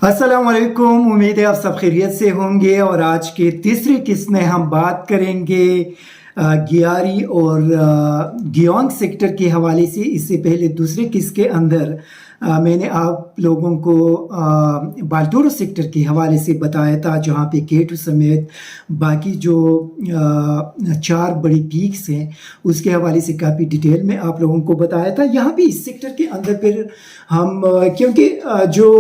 अस्सलाम वालेकुम। उम्मीद है आप सब खैरियत से होंगे। और आज के तीसरी किस्त में हम बात करेंगे गियारी और गियोंग सेक्टर के हवाले से। इससे पहले दूसरे किस्त के अंदर मैंने आप लोगों को बाल्टोरो सेक्टर के हवाले से बताया था, जहाँ पे K2 समेत बाकी जो 4 बड़ी पीक्स हैं उसके हवाले से काफ़ी डिटेल में आप लोगों को बताया था। यहाँ पे इस सेक्टर के अंदर फिर हम क्योंकि जो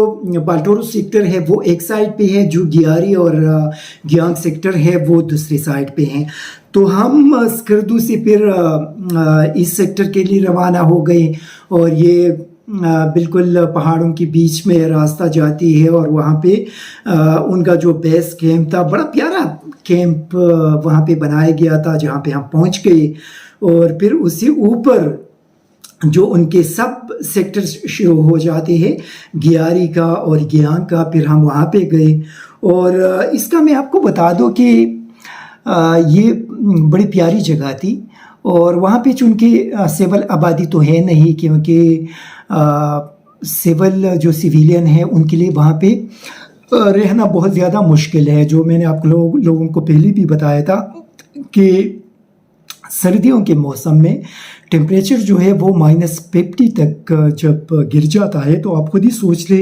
बाल्टोरो सेक्टर है वो एक साइड पे है, जो गियारी और गियोंग सेक्टर है वो दूसरी साइड पे हैं, तो हम स्कर्दू से फिर इस सेक्टर के लिए रवाना हो गए। और ये बिल्कुल पहाड़ों के बीच में रास्ता जाती है और वहाँ पे उनका जो बेस कैंप था, बड़ा प्यारा कैंप वहाँ पे बनाया गया था, जहाँ पे हम पहुँच गए। और फिर उससे ऊपर जो उनके सब सेक्टर शुरू हो जाते हैं, गियारी का और गियांग का, फिर हम वहाँ पे गए। और इसका मैं आपको बता दूँ कि ये बड़ी प्यारी जगह थी। और वहाँ पे चूँकि सिविल आबादी तो है नहीं, क्योंकि सिविल जो सिविलियन है उनके लिए वहाँ पे रहना बहुत ज़्यादा मुश्किल है। जो मैंने आप लोगों को पहले भी बताया था कि सर्दियों के मौसम में टेम्परेचर जो है वो -50 तक जब गिर जाता है, तो आप खुद ही सोच ले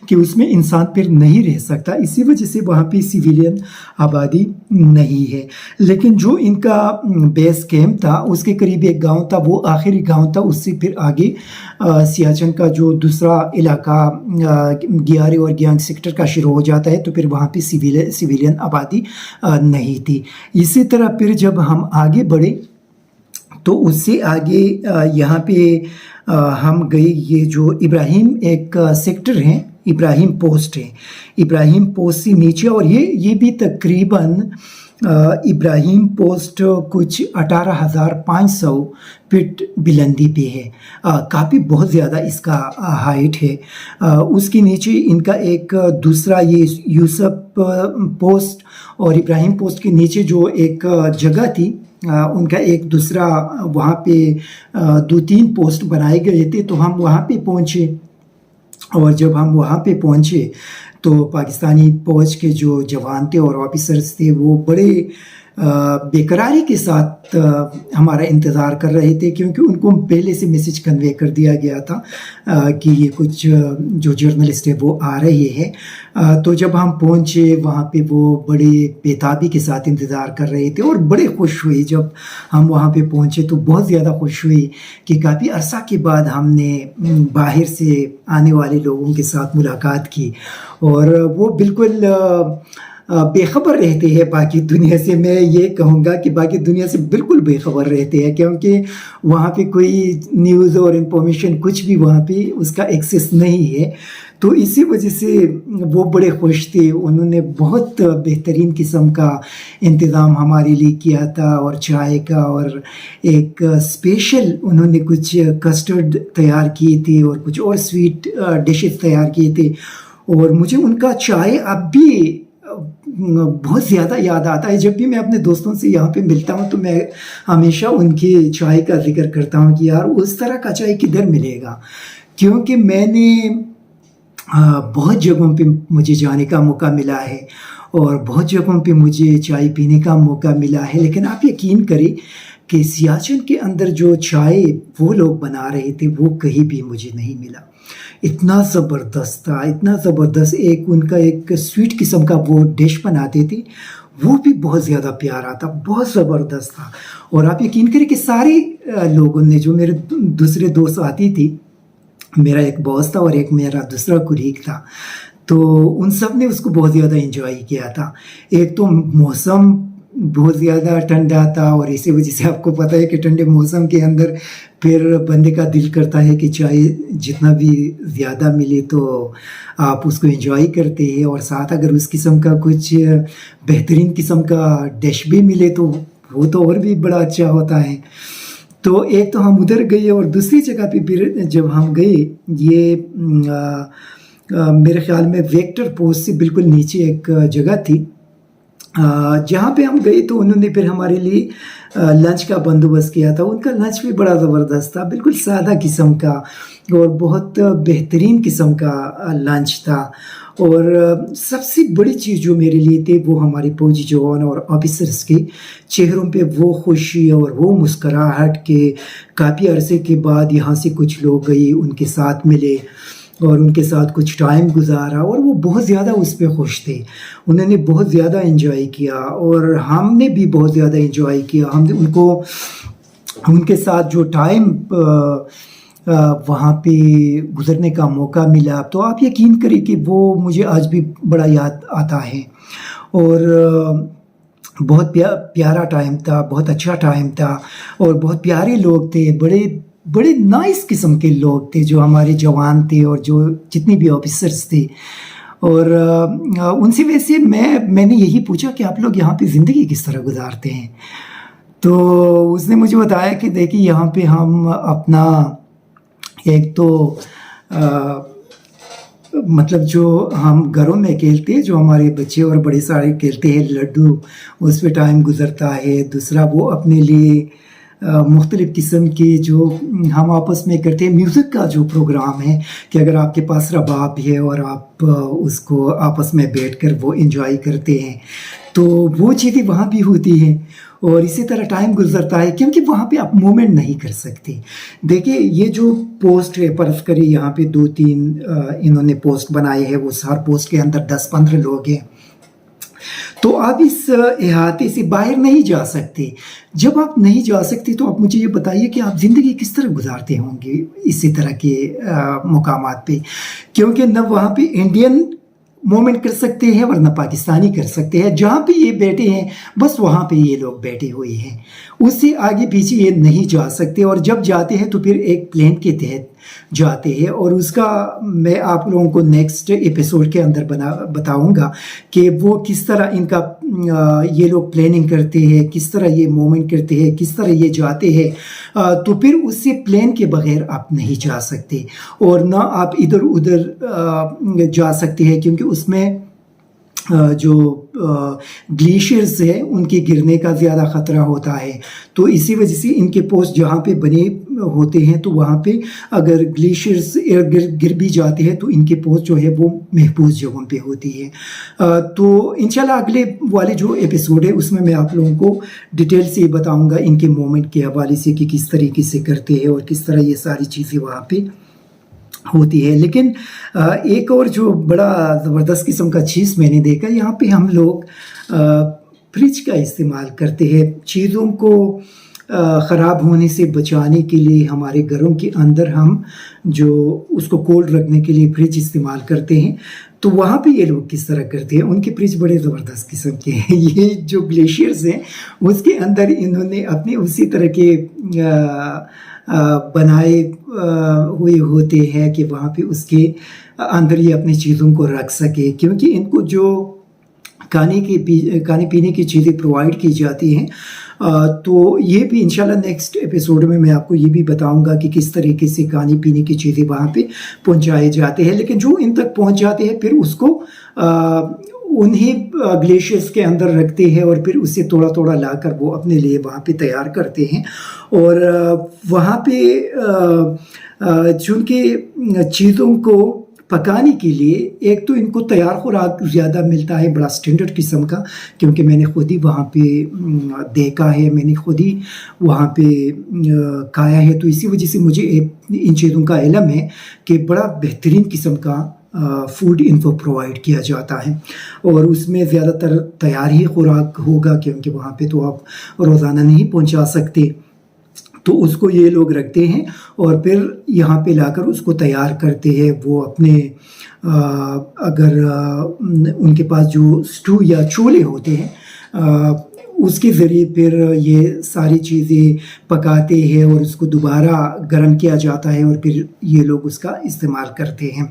कि उसमें इंसान फिर नहीं रह सकता। इसी वजह से वहाँ पे सिविलियन आबादी नहीं है। लेकिन जो इनका बेस कैंप था उसके करीब एक गांव था, वो आखिरी गांव था। उससे फिर आगे सियाचिन का जो दूसरा इलाका गियारी और गियांग सेक्टर का शुरू हो जाता है, तो फिर वहाँ पे सिविलियन आबादी नहीं थी। इसी तरह फिर जब हम आगे बढ़े तो उससे आगे यहाँ पे हम गए, ये जो इब्राहिम एक सेक्टर है, इब्राहिम पोस्ट है, इब्राहिम पोस्ट से नीचे। और ये भी तकरीबन इब्राहिम पोस्ट कुछ 18,500 फीट बुलंदी पे है। काफ़ी बहुत ज़्यादा इसका हाइट है। उसके नीचे इनका एक दूसरा ये यूसुफ पोस्ट, और इब्राहिम पोस्ट के नीचे जो एक जगह थी उनका एक दूसरा, वहाँ पे 2-3 पोस्ट बनाए गए थे। तो हम वहाँ पे पहुँचे, और जब हम वहाँ पे पहुँचे तो पाकिस्तानी फौज के जो जवान थे और ऑफिसर्स थे वो बड़े बेकरारी के साथ हमारा इंतज़ार कर रहे थे, क्योंकि उनको पहले से मैसेज कन्वे कर दिया गया था कि ये कुछ जो जर्नलिस्ट है वो आ रहे हैं। तो जब हम पहुँचे वहाँ पे वो बड़े बेताबी के साथ इंतज़ार कर रहे थे और बड़े खुश हुए। जब हम वहाँ पे पहुँचे तो बहुत ज़्यादा खुश हुई कि काफ़ी अरसा के बाद हमने बाहर से आने वाले लोगों के साथ मुलाकात की। और वो बिल्कुल बेखबर रहते हैं बाकी दुनिया से। मैं ये कहूँगा कि बाकी दुनिया से बिल्कुल बेखबर रहते हैं, क्योंकि वहाँ पे कोई न्यूज़ और इन्फॉर्मेशन कुछ भी वहाँ पे उसका एक्सेस नहीं है। तो इसी वजह से वो बड़े खुश थे। उन्होंने बहुत बेहतरीन किस्म का इंतज़ाम हमारे लिए किया था, और चाय का, और एक स्पेशल उन्होंने कुछ कस्टर्ड तैयार किए थे और कुछ और स्वीट डिशेस तैयार किए थे। और मुझे उनका चाय अब भी बहुत ज़्यादा याद आता है। जब भी मैं अपने दोस्तों से यहाँ पे मिलता हूँ तो मैं हमेशा उनके चाय का जिक्र करता हूँ कि यार उस तरह का चाय किधर मिलेगा। क्योंकि मैंने बहुत जगहों पे मुझे जाने का मौका मिला है और बहुत जगहों पे मुझे चाय पीने का मौका मिला है, लेकिन आप यकीन करें कि सियाचिन के अंदर जो चाय वो लोग बना रहे थे वो कहीं भी मुझे नहीं मिला। इतना ज़बरदस्त था, इतना ज़बरदस्त। एक उनका एक स्वीट किस्म का वो डिश बनाते थे, वो भी बहुत ज़्यादा प्यारा था, बहुत ज़बरदस्त था। और आप यकीन करें कि सारे लोगों ने, जो मेरे दूसरे दोस्त आती थी, मेरा एक बॉस था और एक मेरा दूसरा कुलीग था, तो उन सब ने उसको बहुत ज़्यादा एंजॉय किया था। एक तो मौसम बहुत ज़्यादा ठंडा था, और इसी वजह से आपको पता है कि ठंडे मौसम के अंदर फिर बंदे का दिल करता है कि चाय जितना भी ज़्यादा मिले तो आप उसको एंजॉय करते हैं। और साथ अगर उस किस्म का कुछ बेहतरीन किस्म का डिश भी मिले तो वो तो और भी बड़ा अच्छा होता है। तो एक तो हम उधर गए, और दूसरी जगह पे फिर जब हम गए, ये मेरे ख्याल में वेक्टर पोस्ट से बिल्कुल नीचे एक जगह थी जहाँ पे हम गए। तो उन्होंने फिर हमारे लिए लंच का बंदोबस्त किया था। उनका लंच भी बड़ा ज़बरदस्त था, बिल्कुल सादा किस्म का और बहुत बेहतरीन किस्म का लंच था। اور سب سے بڑی چیز جو میرے لیے تھی وہ ہمارے فوجی جوان اور آفیسرس کے چہروں پہ وہ خوشی اور وہ مسکراہٹ کہ کافی عرصے کے بعد یہاں سے کچھ لوگ گئے، ان کے ساتھ ملے اور ان کے ساتھ کچھ ٹائم گزارا، اور وہ بہت زیادہ اس پہ خوش تھے، انہوں نے بہت زیادہ انجوائے کیا اور ہم نے بھی بہت زیادہ انجوائے کیا. ہم نے ان کے ساتھ جو ٹائم وہاں پہ گزرنے کا موقع ملا تو آپ یقین کریں کہ وہ مجھے آج بھی بڑا یاد آتا ہے. اور بہت پیارا ٹائم تھا، بہت اچھا ٹائم تھا، اور بہت پیارے لوگ تھے، بڑے نائس قسم کے لوگ تھے جو ہمارے جوان تھے اور جو جتنے بھی آفیسرس تھے. اور ان سے ویسے میں نے یہی پوچھا کہ آپ لوگ یہاں پہ زندگی کس طرح گزارتے ہیں، تو اس نے مجھے بتایا کہ دیکھیے یہاں پہ ہم اپنا ایک تو مطلب جو ہم گھروں میں کھیلتے ہیں، جو ہمارے بچے اور بڑے سارے کھیلتے ہیں لڈو، اس پہ ٹائم گزرتا ہے. دوسرا وہ اپنے لیے مختلف قسم کے جو ہم آپس میں کرتے ہیں میوزک کا جو پروگرام ہے کہ اگر آپ کے پاس رباب ہے اور آپ اس کو آپس میں بیٹھ کر وہ انجوائے کرتے ہیں تو وہ چیزیں وہاں بھی ہوتی ہیں. اور اسی طرح ٹائم گزرتا ہے کیونکہ وہاں پہ آپ مومنٹ نہیں کر سکتے. دیکھیں یہ جو پوسٹ ہے، فرض کریں یہاں پہ 2-3 انہوں نے پوسٹ بنائے ہیں، وہ ہر پوسٹ کے اندر 10-15 لوگ ہیں، تو آپ اس احاطے سے باہر نہیں جا سکتے. جب آپ نہیں جا سکتے تو آپ مجھے یہ بتائیے کہ آپ زندگی کس طرح گزارتے ہوں گے اسی طرح کے مقامات پہ، کیونکہ نہ وہاں پہ انڈین مومنٹ کر سکتے ہیں ورنہ پاکستانی کر سکتے ہیں. جہاں پہ یہ بیٹھے ہیں بس وہاں پہ یہ لوگ بیٹھے ہوئے ہیں، اس سے آگے پیچھے یہ نہیں جا سکتے. اور جب جاتے ہیں تو پھر ایک پلان کے تحت جاتے ہیں، اور اس کا میں آپ لوگوں کو نیکسٹ ایپیسوڈ کے اندر بتاؤں گا کہ وہ کس طرح ان کا یہ لوگ پلاننگ کرتے ہیں، کس طرح یہ مومنٹ کرتے ہیں، کس طرح یہ جاتے ہیں. تو پھر اس سے پلان کے بغیر آپ نہیں جا سکتے اور نہ آپ ادھر ادھر جا سکتے ہیں، کیونکہ اس میں جو گلیشیئرز ہیں ان کے گرنے کا زیادہ خطرہ ہوتا ہے. تو اسی وجہ سے ان کے پوسٹ جہاں پہ بنے ہوتے ہیں تو وہاں پہ اگر گلیشیئرز گر بھی جاتے ہیں تو ان کے پوسٹ جو ہے وہ محفوظ جگہوں پہ ہوتی ہے. تو انشاءاللہ اگلے والے جو ایپیسوڈ ہے اس میں آپ لوگوں کو ڈیٹیل سے بتاؤں گا ان کے مومنٹ کے حوالے سے کہ کس طریقے سے کرتے ہیں اور کس طرح یہ ساری چیزیں وہاں پہ ہوتی ہے. لیکن ایک اور جو بڑا زبردست قسم کا چیز میں نے دیکھا، یہاں پہ ہم لوگ فریج کا استعمال کرتے ہیں چیزوں کو خراب ہونے سے بچانے کے لیے. ہمارے گھروں کے اندر ہم جو اس کو کولڈ رکھنے کے لیے فریج استعمال کرتے ہیں، تو وہاں پہ یہ لوگ کس طرح کرتے ہیں. ان کے فریج بڑے زبردست قسم کے ہیں. یہ جو گلیشیئرز ہیں اس کے اندر انہوں نے اپنے اسی طرح کے بنائے ہوئے ہوتے ہیں کہ وہاں پہ اس کے اندر یہ اپنی چیزوں کو رکھ سکے، کیونکہ ان کو جو کھانے پینے کی چیزیں پرووائڈ کی جاتی ہیں. تو یہ بھی انشاءاللہ نیکسٹ ایپیسوڈ میں آپ کو یہ بھی بتاؤں گا کہ کس طریقے سے کھانے پینے کی چیزیں وہاں پہ پہنچائے جاتے ہیں. لیکن جو ان تک پہنچ جاتے ہیں پھر اس کو انہیں گلیشیئرز کے اندر رکھتے ہیں اور پھر اسے تھوڑا تھوڑا لا کر وہ اپنے لیے وہاں پہ تیار کرتے ہیں. اور وہاں پہ چونکہ چیزوں کو پکانے کے لیے ایک تو ان کو تیار خوراک زیادہ ملتا ہے، بڑا سٹینڈرڈ قسم کا، کیونکہ میں نے خود ہی وہاں پہ دیکھا ہے، میں نے خود ہی وہاں پہ کھایا ہے. تو اسی وجہ سے مجھے ان چیزوں کا علم ہے کہ بڑا بہترین قسم کا فوڈ ان کو پرووائڈ کیا جاتا ہے. اور اس میں زیادہ تر تیار ہی خوراک ہوگا، کیونکہ وہاں پہ تو آپ روزانہ نہیں پہنچا سکتے. تو اس کو یہ لوگ رکھتے ہیں اور پھر یہاں پہ لا کر اس کو تیار کرتے ہیں. وہ اپنے اگر ان کے پاس جو سٹو یا چولہے ہوتے ہیں اس کے ذریعے پھر یہ ساری چیزیں پکاتے ہیں اور اس کو دوبارہ گرم کیا جاتا ہے اور پھر یہ لوگ اس کا استعمال کرتے ہیں.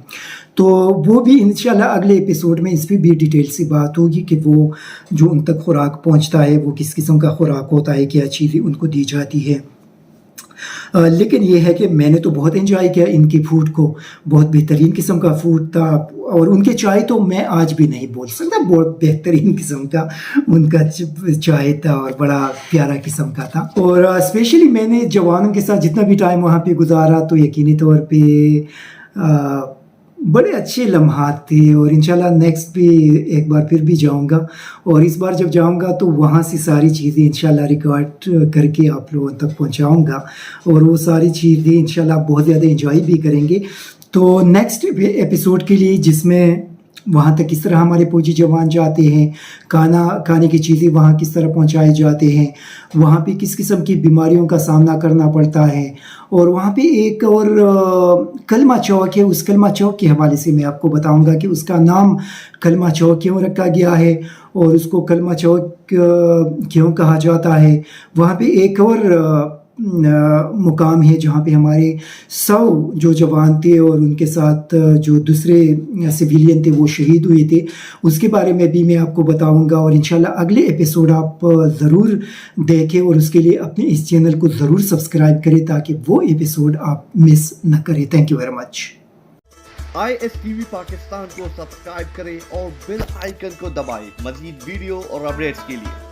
تو وہ بھی انشاءاللہ اگلے ایپیسوڈ میں اس پہ بھی ڈیٹیل سے بات ہوگی کہ وہ جو ان تک خوراک پہنچتا ہے وہ کس قسم کا خوراک ہوتا ہے، کیا چیزیں ان کو دی جاتی ہے. لیکن یہ ہے کہ میں نے تو بہت انجوائے کیا ان کی فوڈ کو، بہت بہترین قسم کا فوڈ تھا. اور ان کے چائے تو میں آج بھی نہیں بول سکتا، بہت بہترین قسم کا ان کا چائے تھا اور بڑا پیارا قسم کا تھا. اور اسپیشلی میں نے جوانوں کے ساتھ جتنا بھی ٹائم وہاں پہ گزارا تو یقینی طور پہ बड़े अच्छे लम्हात थे और इंशाल्लाह नेक्स्ट भी एक बार फिर भी जाऊंगा और इस बार जब जाऊंगा तो वहाँ से सारी चीज़ें इंशाल्लाह रिकॉर्ड करके आप लोगों तक पहुँचाऊंगा और वो सारी चीज़ें इंशाल्लाह बहुत ज़्यादा इंजॉय भी करेंगे। तो नेक्स्ट एपिसोड के लिए जिसमें वहाँ तक किस तरह हमारे फौजी जवान जाते हैं, खाने की चीज़ें वहाँ किस तरह पहुँचाए जाते हैं, वहाँ पे किस किस्म की बीमारियों का सामना करना पड़ता है और वहाँ पे एक और कलमा चौक है, उस कलमा चौक के हवाले से मैं आपको बताऊंगा कि उसका नाम कलमा चौक क्यों रखा गया है और उसको कलमा चौक क्यों कहा जाता है। वहाँ पे एक और मुकाम है जहाँ पे हमारे 100 जो जवान थे और उनके साथ जो दूसरे सिविलियन थे वो शहीद हुए थे, उसके बारे में भी मैं आपको बताऊंगा और इंशाल्लाह अगले एपिसोड आप ज़रूर देखें और उसके लिए अपने इस चैनल को ज़रूर सब्सक्राइब करें ताकि वो एपिसोड आप मिस न करें। Thank you very much. ISTV Pakistan को सब्सक्राइब करें और बेल आइकन को दबाएं मज़ीद वीडियो और अपडेट्स के लिए।